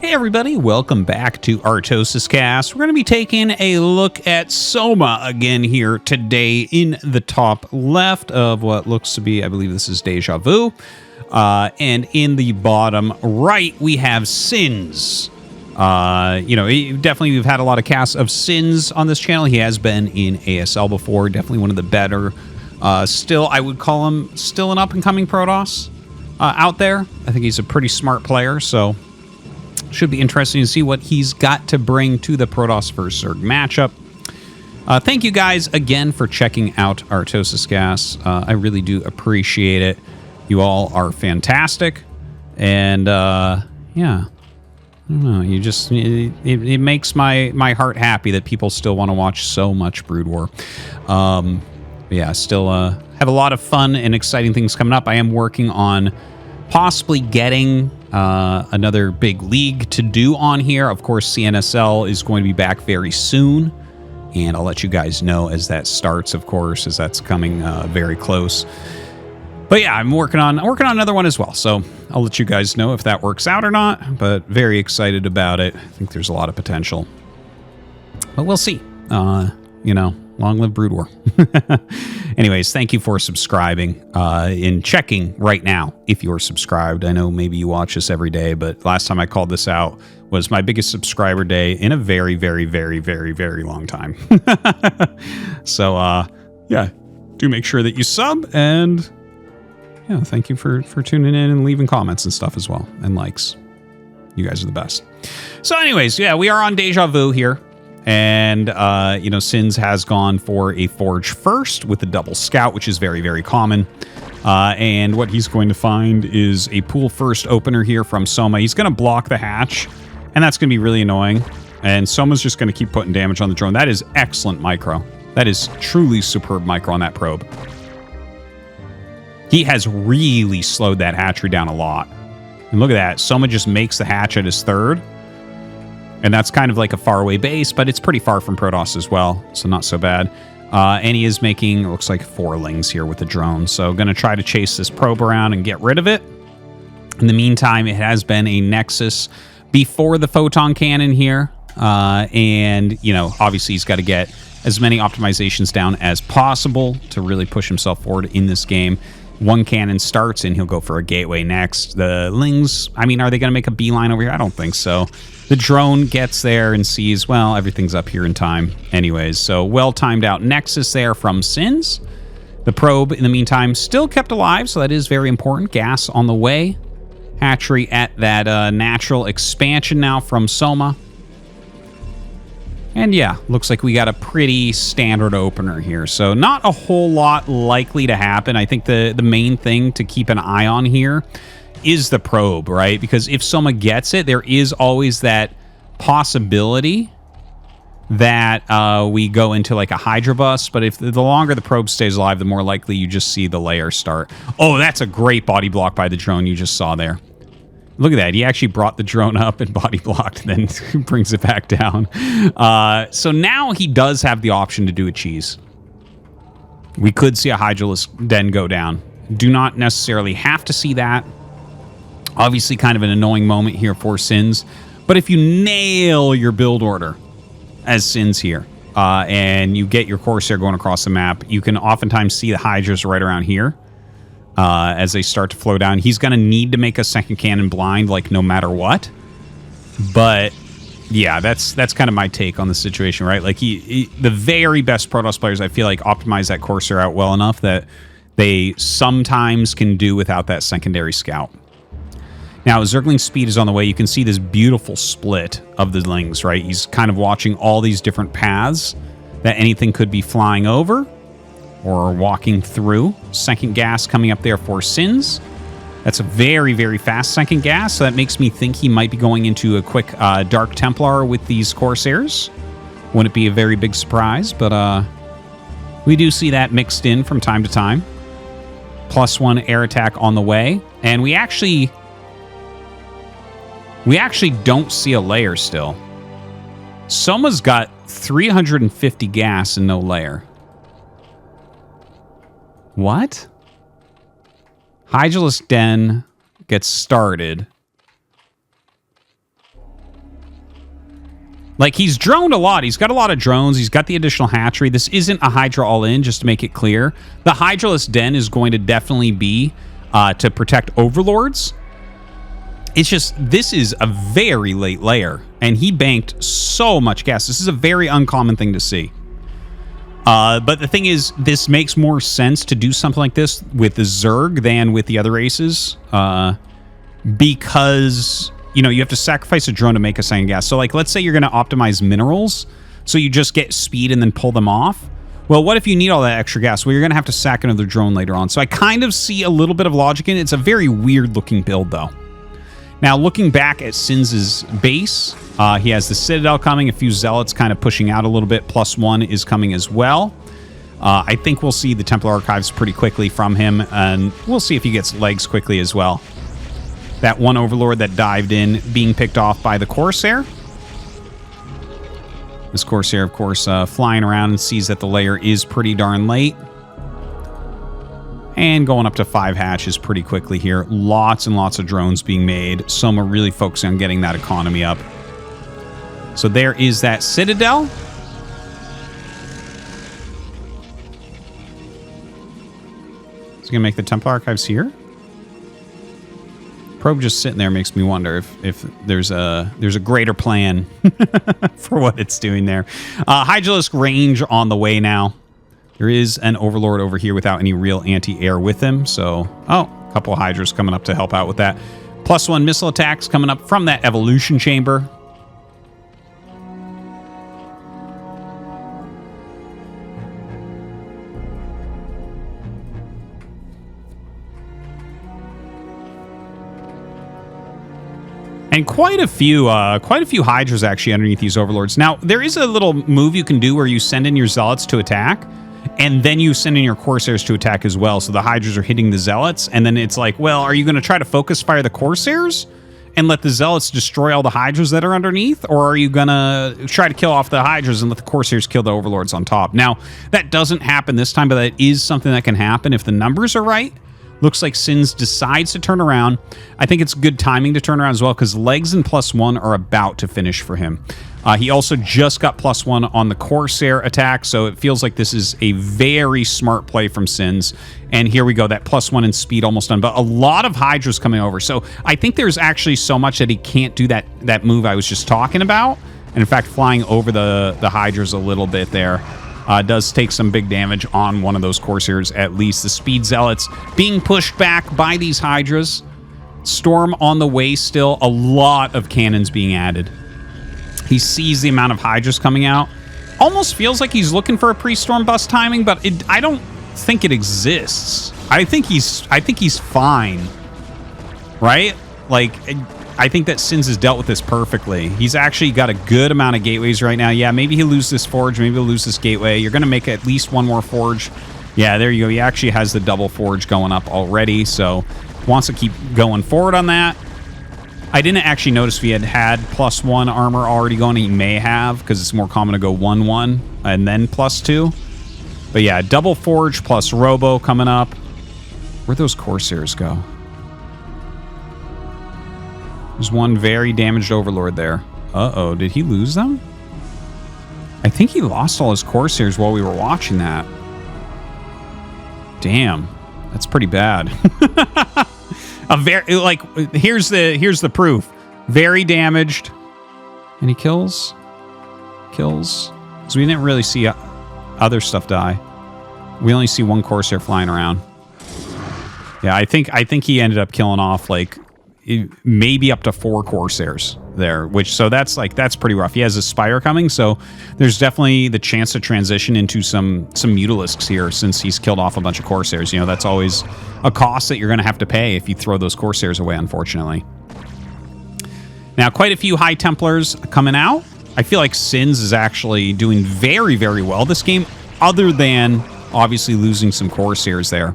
Hey everybody, welcome back to ArtosisCasts. We're going to be taking a look at SoMa again here today in the top left of what looks to be, I believe this is Deja Vu. And in the bottom right, we have Sins. Definitely we've had a lot of casts of Sins on this channel. He has been in ASL before, definitely one of the better. Still, I would call him still an up-and-coming Protoss out there. I think he's a pretty smart player, so should be interesting to see what he's got to bring to the Protoss vs. Zerg matchup. Thank you guys again for checking out ArtosisCasts. I really do appreciate it. You all are fantastic. And, yeah. I don't know. You just... It makes my heart happy that people still want to watch so much Brood War. Yeah, still have a lot of fun and exciting things coming up. I am working on possibly getting another big league to do on here. Of course, CNSL is going to be back very soon, and I'll let you guys know as that starts, of course, as that's coming very close. But yeah, I'm working on another one as well, so I'll let you guys know if that works out or not, but very excited about it. I think there's a lot of potential. But we'll see. Long live Brood War. Anyways, thank you for subscribing and checking right now if you're subscribed. I know maybe you watch this every day, but last time I called this out was my biggest subscriber day in a very, very, very, very, very long time. So, yeah, do make sure that you sub, and yeah, thank you for tuning in and leaving comments and stuff as well, and likes. You guys are the best. So anyways, yeah, we are on Deja Vu here. And, Sins has gone for a Forge first with a double scout, which is very, very common. And what he's going to find is a pool first opener here from SoMa. He's going to block the hatch, and that's going to be really annoying. And SoMa's just going to keep putting damage on the drone. That is excellent micro. That is truly superb micro on that probe. He has really slowed that hatchery down a lot. And look at that. SoMa just makes the hatch at his third. And that's kind of like a faraway base, but it's pretty far from Protoss as well, so not so bad. And he is making, it looks like 4 lings here with the drone. So going to try to chase this probe around and get rid of it. In the meantime, it has been a Nexus before the photon cannon here. Obviously he's got to get as many optimizations down as possible to really push himself forward in this game. One cannon starts and he'll go for a gateway next. The lings, are they going to make a beeline over here? I don't think so. The drone gets there and sees, well, everything's up here in time anyways. So well timed out Nexus there from Sins. The probe, in the meantime, still kept alive, so that is very important. Gas on the way. Hatchery at that natural expansion now from SoMa. And yeah, looks like we got a pretty standard opener here. So not a whole lot likely to happen. I think the main thing to keep an eye on here is the probe, right? Because if SoMa gets it, there is always that possibility that we go into like a Hydra bus. But if the longer the probe stays alive, the more likely you just see the layer start. Oh, that's a great body block by the drone you just saw there. Look at that. He actually brought the drone up and body blocked, and then brings it back down. So now he does have the option to do a cheese. We could see a Hydralisk Den go down. Do not necessarily have to see that. Obviously kind of an annoying moment here for Sins. But if you nail your build order as Sins here, and you get your Corsair going across the map, you can oftentimes see the Hydras right around here. As they start to flow down. He's going to need to make a second cannon blind, like, no matter what. But, yeah, that's kind of my take on the situation, right? Like, the very best Protoss players, I feel like, optimize that Corsair out well enough that they sometimes can do without that secondary scout. Now, Zergling speed is on the way. You can see this beautiful split of the lings, right? He's kind of watching all these different paths that anything could be flying over or walking through. Second gas coming up there for Sins. That's a very, very fast second gas, so that makes me think he might be going into a quick Dark Templar with these Corsairs. Wouldn't be a very big surprise, but we do see that mixed in from time to time. +1 air attack on the way, and we actually don't see a layer still. SoMa's got 350 gas and no layer. What? Hydralisk Den gets started. Like, he's droned a lot. He's got a lot of drones. He's got the additional hatchery. This isn't a Hydra all-in, just to make it clear. The Hydraless Den is going to definitely be to protect Overlords. It's just, this is a very late layer, and he banked so much gas. This is a very uncommon thing to see. But the thing is, this makes more sense to do something like this with the Zerg than with the other races, because, you know, you have to sacrifice a drone to make a second gas. So, like, let's say you're going to optimize minerals, so you just get speed and then pull them off. Well, what if you need all that extra gas? Well, you're going to have to sack another drone later on. So I kind of see a little bit of logic in it. It's a very weird-looking build, though. Now, looking back at Sins' base, he has the Citadel coming, a few Zealots kind of pushing out a little bit, +1 is coming as well. I think we'll see the Templar Archives pretty quickly from him, and we'll see if he gets legs quickly as well. That one Overlord that dived in being picked off by the Corsair. This Corsair, of course, flying around and sees that the layer is pretty darn late. And going up to 5 hatches pretty quickly here. Lots and lots of drones being made. SoMa really focusing on getting that economy up. So there is that Citadel. Is he going to make the Templar Archives here? Probe just sitting there makes me wonder if there's a greater plan for what it's doing there. Hydralisk range on the way now. There is an Overlord over here without any real anti-air with him. So, a couple of Hydras coming up to help out with that. +1 missile attacks coming up from that evolution chamber. And quite a few Hydras actually underneath these Overlords. Now, there is a little move you can do where you send in your Zealots to attack, and then you send in your Corsairs to attack as well. So the Hydras are hitting the Zealots, and then it's like, well, are you going to try to focus fire the Corsairs and let the Zealots destroy all the Hydras that are underneath? Or are you going to try to kill off the Hydras and let the Corsairs kill the Overlords on top? Now, that doesn't happen this time, but that is something that can happen if the numbers are right. Looks like Sins decides to turn around. I think it's good timing to turn around as well, because legs and +1 are about to finish for him. He also just got +1 on the Corsair attack, so it feels like this is a very smart play from Sins. And here we go, that +1 in speed almost done, but a lot of Hydras coming over. So I think there's actually so much that he can't do that move I was just talking about. And in fact, flying over the Hydras a little bit there. Does take some big damage on one of those Corsairs, at least. The Speed Zealots being pushed back by these Hydras. Storm on the way still. A lot of cannons being added. He sees the amount of Hydras coming out. Almost feels like he's looking for a pre-storm bust timing, but I don't think it exists. I think he's fine. Right? Like, I think that Sins has dealt with this perfectly. He's actually got a good amount of gateways right now. Yeah, maybe he'll lose this forge. Maybe he'll lose this gateway. You're going to make at least one more forge. Yeah, there you go. He actually has the double forge going up already, so wants to keep going forward on that. I didn't actually notice if he had +1 armor already going. He may have, because it's more common to go 1-1 and then +2. But yeah, double forge plus robo coming up. Where'd those Corsairs go? There's one very damaged Overlord there. Uh-oh, did he lose them? I think he lost all his Corsairs while we were watching that. Damn, that's pretty bad. Here's the proof. Very damaged. And he kills? Kills? Because we didn't really see other stuff die. We only see one Corsair flying around. Yeah, I think he ended up killing off, like, maybe up to 4 Corsairs there, so that's pretty rough. He has a Spire coming, so there's definitely the chance to transition into some Mutalisks here, since he's killed off a bunch of Corsairs. You know, that's always a cost that you're going to have to pay if you throw those Corsairs away, unfortunately. Now, quite a few High Templars coming out. I feel like Sins is actually doing very, very well this game, other than obviously losing some Corsairs there.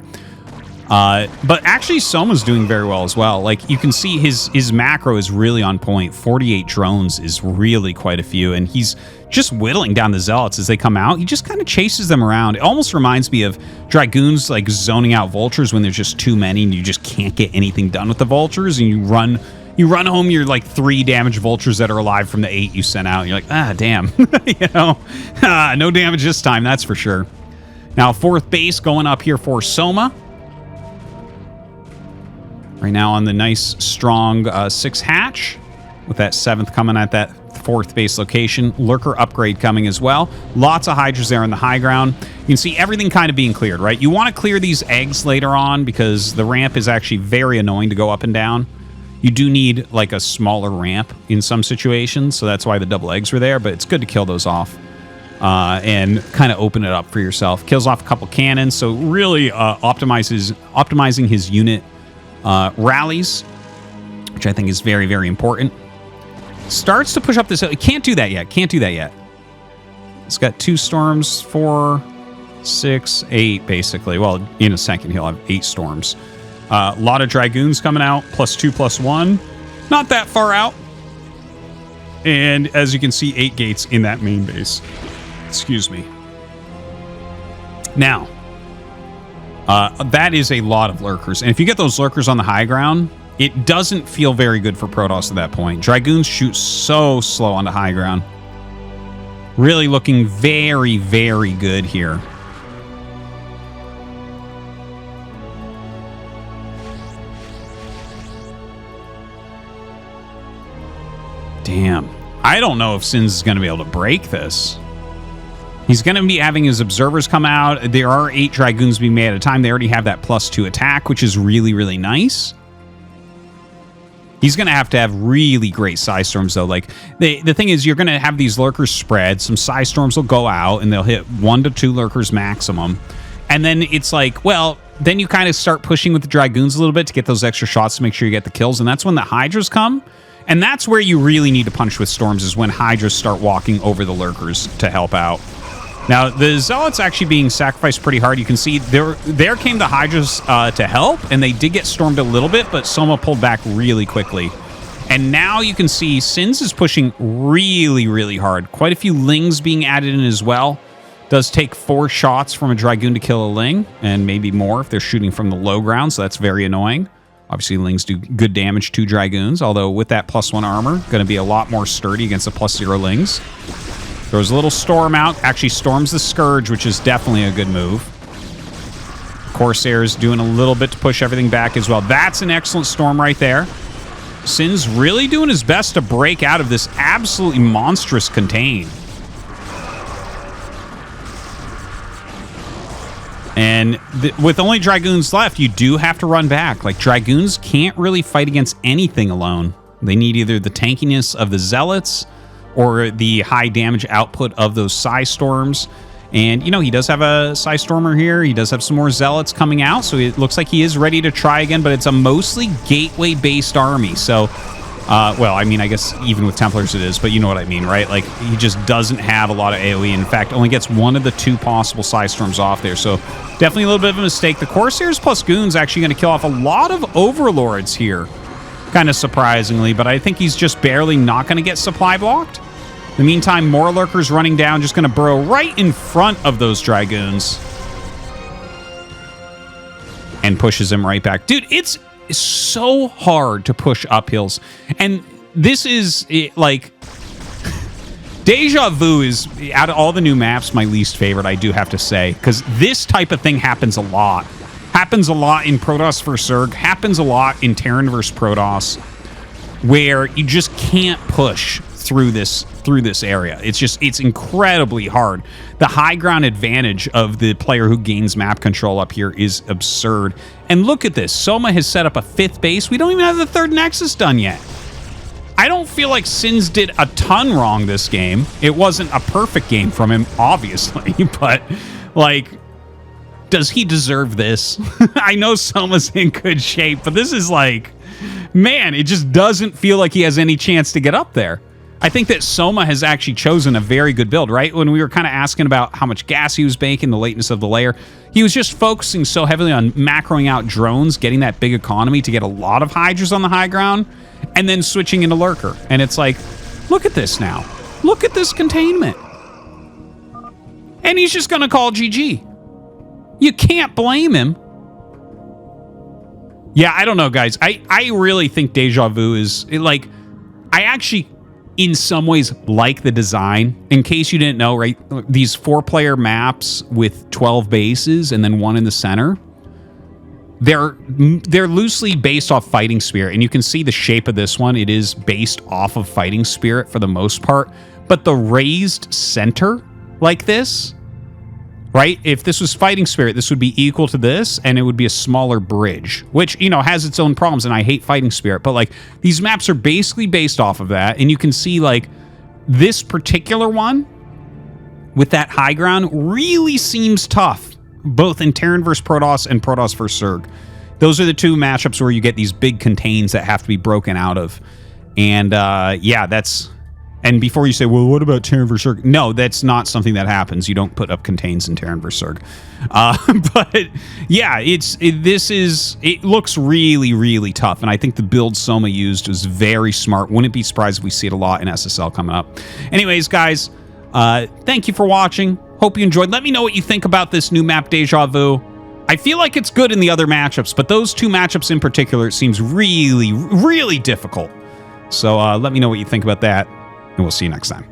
But actually, SoMa's doing very well as well. Like, you can see his macro is really on point. 48 drones is really quite a few, and he's just whittling down the Zealots as they come out. He just kind of chases them around. It almost reminds me of Dragoons, like, zoning out Vultures when there's just too many and you just can't get anything done with the Vultures, and you run You run home, you're like 3 damage vultures that are alive from the 8 you sent out. And you're like, ah, damn. You know, no damage this time, that's for sure. Now, 4th base going up here for SoMa. Right now on the nice, strong 6 hatch. With that 7th coming at that 4th base location. Lurker upgrade coming as well. Lots of Hydras there on the high ground. You can see everything kind of being cleared, right? You want to clear these eggs later on because the ramp is actually very annoying to go up and down. You do need like a smaller ramp in some situations, so that's why the double eggs were there, but it's good to kill those off and kind of open it up for yourself. Kills off a couple cannons, so really optimizing his unit rallies, which I think is very, very important. Starts to push up this hill. Can't do that yet. Can't do that yet. It's got 2 storms, 4, 6, 8, basically. Well, in a second, he'll have 8 storms. A lot of Dragoons coming out, +2, +1. Not that far out. And as you can see, 8 gates in that main base. Excuse me. Now, that is a lot of lurkers. And if you get those lurkers on the high ground, it doesn't feel very good for Protoss at that point. Dragoons shoot so slow on the high ground. Really looking very, very good here. Damn. I don't know if Sins is going to be able to break this. He's going to be having his observers come out. There are 8 Dragoons being made at a time. They already have that +2 attack, which is really, really nice. He's going to have really great Psy Storms, though. Like, the thing is, you're going to have these Lurkers spread. Some Psy Storms will go out, and they'll hit 1 to 2 Lurkers maximum. And then it's like, well, then you kind of start pushing with the Dragoons a little bit to get those extra shots to make sure you get the kills. And that's when the Hydras come. And that's where you really need to punch with Storms, is when Hydras start walking over the Lurkers to help out. Now, the Zealots actually being sacrificed pretty hard. You can see there came the Hydras to help, and they did get stormed a little bit, but SoMa pulled back really quickly. And now you can see Sins is pushing really, really hard. Quite a few Lings being added in as well. Does take 4 shots from a Dragoon to kill a Ling, and maybe more if they're shooting from the low ground, so that's very annoying. Obviously, Lings do good damage to Dragoons, although with that +1 armor, going to be a lot more sturdy against the +0 Lings. Throws a little storm out. Actually storms the Scourge, which is definitely a good move. Corsairs doing a little bit to push everything back as well. That's an excellent storm right there. Sin's really doing his best to break out of this absolutely monstrous contain. And with only Dragoons left, you do have to run back. Like, Dragoons can't really fight against anything alone. They need either the tankiness of the Zealots or the high damage output of those Psy Storms. And, you know, he does have a Psy Stormer here. He does have some more Zealots coming out, so it looks like he is ready to try again, but it's a mostly gateway-based army. So, well, I mean, I guess even with Templars it is, but you know what I mean, right? Like, he just doesn't have a lot of AoE. In fact, only gets 1 of the 2 possible Psy Storms off there, so definitely a little bit of a mistake. The Corsairs plus Goons actually going to kill off a lot of Overlords here, kind of surprisingly, but I think he's just barely not going to get supply blocked. In the meantime, more Lurkers running down, just going to burrow right in front of those Dragoons. And pushes him right back. Dude, it's so hard to push uphills. And this is, like... Deja Vu is, out of all the new maps, my least favorite, I do have to say. Because this type of thing happens a lot. Happens a lot in Protoss vs. Zerg. Happens a lot in Terran vs. Protoss. Where you just can't push through this area. It's incredibly hard. The high ground advantage of the player who gains map control up here is absurd. And look at this. SoMa has set up a 5th base. We don't even have the 3rd Nexus done yet. I don't feel like Sins did a ton wrong this game. It wasn't a perfect game from him, obviously, but, like, does he deserve this? I know SoMa's in good shape, but this is like, man, it just doesn't feel like he has any chance to get up there. I think that SoMa has actually chosen a very good build, right? When we were kind of asking about how much gas he was making, the lateness of the layer, he was just focusing so heavily on macroing out drones, getting that big economy to get a lot of Hydras on the high ground, and then switching into Lurker. And it's like, look at this now. Look at this containment. And he's just going to call GG. You can't blame him. Yeah, I don't know, guys. I really think Deja Vu is, like, I actually, in some ways, like the design. In case you didn't know, right? These 4-player maps with 12 bases and then one in the center. They're loosely based off Fighting Spirit, and you can see the shape of this one. It is based off of Fighting Spirit for the most part, but the raised center like this, right? If this was Fighting Spirit, this would be equal to this, and it would be a smaller bridge, which, you know, has its own problems, and I hate Fighting Spirit, but, like, these maps are basically based off of that, and you can see, like, this particular one with that high ground really seems tough, both in Terran vs. Protoss and Protoss vs. Zerg. Those are the two matchups where you get these big contains that have to be broken out of. And, yeah, that's... And before you say, well, what about Terran vs. Zerg? No, that's not something that happens. You don't put up contains in Terran vs. Zerg. But, yeah, it looks really, really tough. And I think the build SoMa used was very smart. Wouldn't be surprised if we see it a lot in SSL coming up. Anyways, guys, thank you for watching. Hope you enjoyed. Let me know what you think about this new map, Deja Vu. I feel like it's good in the other matchups, but those two matchups in particular, it seems really, really difficult. So let me know what you think about that, and we'll see you next time.